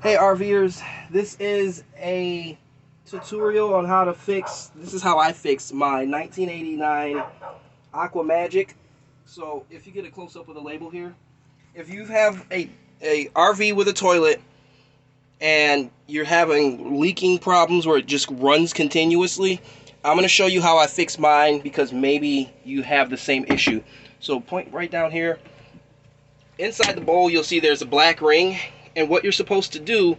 Hey RVers, this is a tutorial on how to fix, this is how I fixed my 1989 Aqua Magic. So if you get a close up of the label here, if you have a RV with a toilet and you're having leaking problems where it just runs continuously, I'm going to show you how I fix mine because maybe you have the same issue. So point right down here. Inside the bowl you'll see there's a black ring, and what you're supposed to do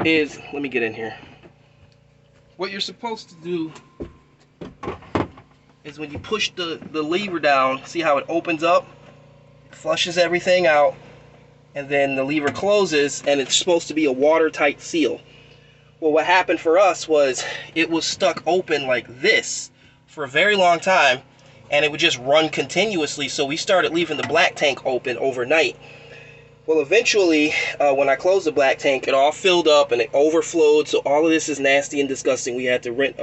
is, let me get in here. What you're supposed to do is when you push the lever down, see how it opens up, flushes everything out, and then the lever closes, and it's supposed to be a watertight seal. Well, what happened for us was it was stuck open like this for a very long time, and it would just run continuously, so we started leaving the black tank open overnight. Well, eventually, when I closed the black tank, it all filled up and it overflowed, so all of this is nasty and disgusting. We had to rent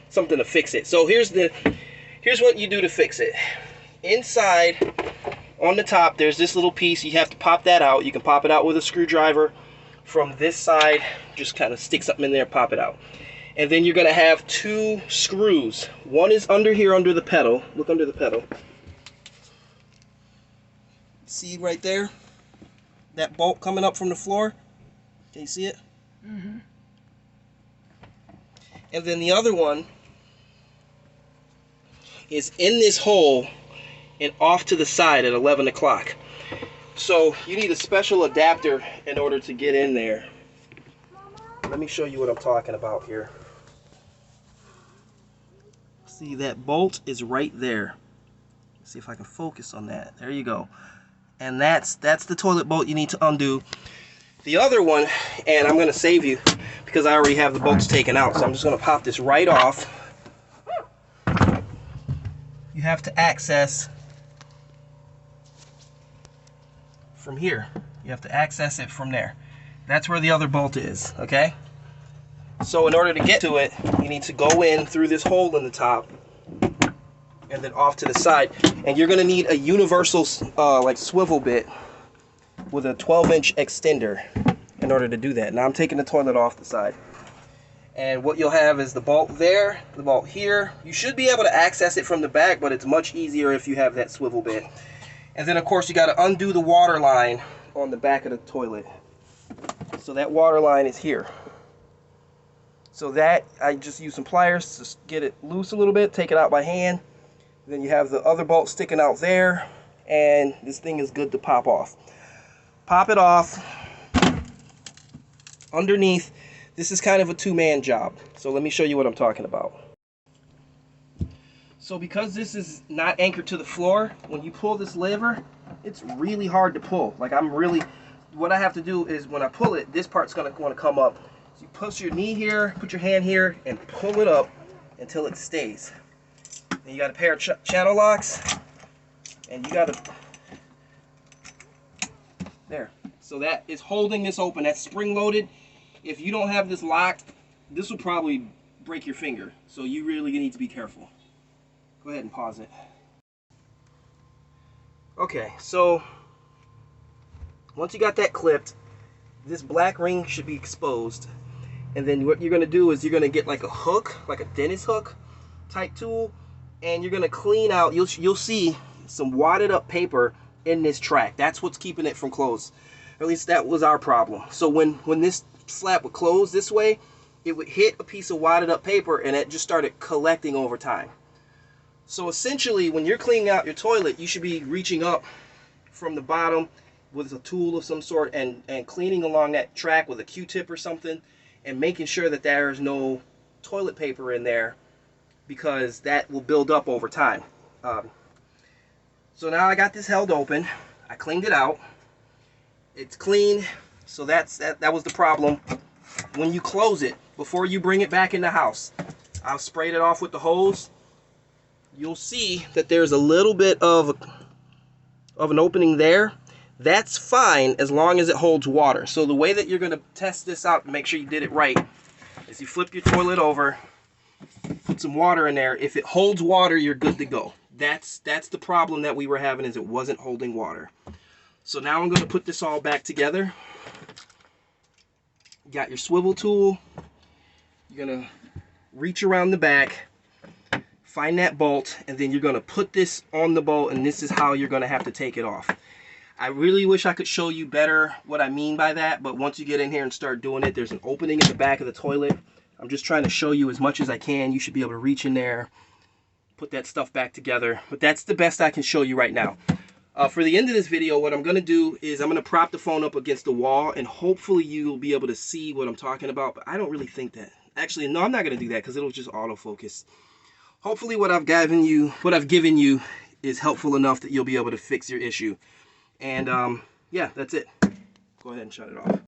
something to fix it. So here's what you do to fix it. Inside, on the top, there's this little piece. You have to pop that out. You can pop it out with a screwdriver. From this side, just kind of stick something in there, pop it out. And then you're going to have two screws. One is under here, under the pedal. Look under the pedal. See right there? That bolt coming up from the floor? Can you see it? Mm-hmm. And then the other one is in this hole and off to the side at 11 o'clock. So you need a special adapter in order to get in there. Let me show you what I'm talking about here. See, that bolt is right there. Let's see if I can focus on that. There you go. And that's the toilet bolt you need to undo. The other one, and I'm going to save you because I already have the bolts taken out, so I'm just going to pop this right off. You have to access from here. You have to access it from there. That's where the other bolt is, okay? So in order to get to it, you need to go in through this hole in the top and then off to the side. And you're going to need a universal like swivel bit with a 12-inch extender in order to do that. Now I'm taking the toilet off the side. And what you'll have is the bolt there, the bolt here. You should be able to access it from the back, but it's much easier if you have that swivel bit. And then of course you got to undo the water line on the back of the toilet. So that water line is here. So that, I just use some pliers to get it loose a little bit, take it out by hand. Then you have the other bolt sticking out there, and this thing is good to pop off. Pop it off. Underneath, this is kind of a two-man job. So let me show you what I'm talking about. So because this is not anchored to the floor, when you pull this lever, it's really hard to pull. Like what I have to do is when I pull it, this part's going to want to come up. So you push your knee here, put your hand here, and pull it up until it stays. Then you got a pair of channel locks, and you got to, there. So that is holding this open. That's spring loaded. If you don't have this locked, this will probably break your finger. So you really need to be careful. Go ahead and pause it. Okay, so once you got that clipped, this black ring should be exposed. And then what you're going to do is you're going to get like a hook, like a dentist hook type tool, and you're going to clean out, you'll see some wadded up paper in this track. That's what's keeping it from closed. Or at least that was our problem. So when this flap would close this way, it would hit a piece of wadded up paper and it just started collecting over time. So essentially, when you're cleaning out your toilet, you should be reaching up from the bottom with a tool of some sort and cleaning along that track with a Q-tip or something and making sure that there is no toilet paper in there, because that will build up over time. So now I got this held open. I cleaned it out. It's clean. So that was the problem. When you close it, before you bring it back in the house, I've sprayed it off with the hose. You'll see that there's a little bit of an opening there. That's fine as long as it holds water. So the way that you're going to test this out and make sure you did it right is you flip your toilet over, put some water in there. If it holds water, you're good to go. That's the problem that we were having, is it wasn't holding water. So now I'm going to put this all back together. got your swivel tool. You're gonna reach around the back, find that bolt, and then you're gonna put this on the bolt, and this is how you're gonna have to take it off. I really wish I could show you better what I mean by that, but once you get in here and start doing it, there's an opening in the back of the toilet. I'm just trying to show you as much as I can. You should be able to reach in there, put that stuff back together, but that's the best I can show you right now. For the end of this video, what I'm going to do is I'm going to prop the phone up against the wall, and hopefully you'll be able to see what I'm talking about, but I don't really think that. Actually, no, I'm not going to do that because it'll just autofocus. Hopefully what I've given you is helpful enough that you'll be able to fix your issue. And yeah, that's it. Go ahead and shut it off.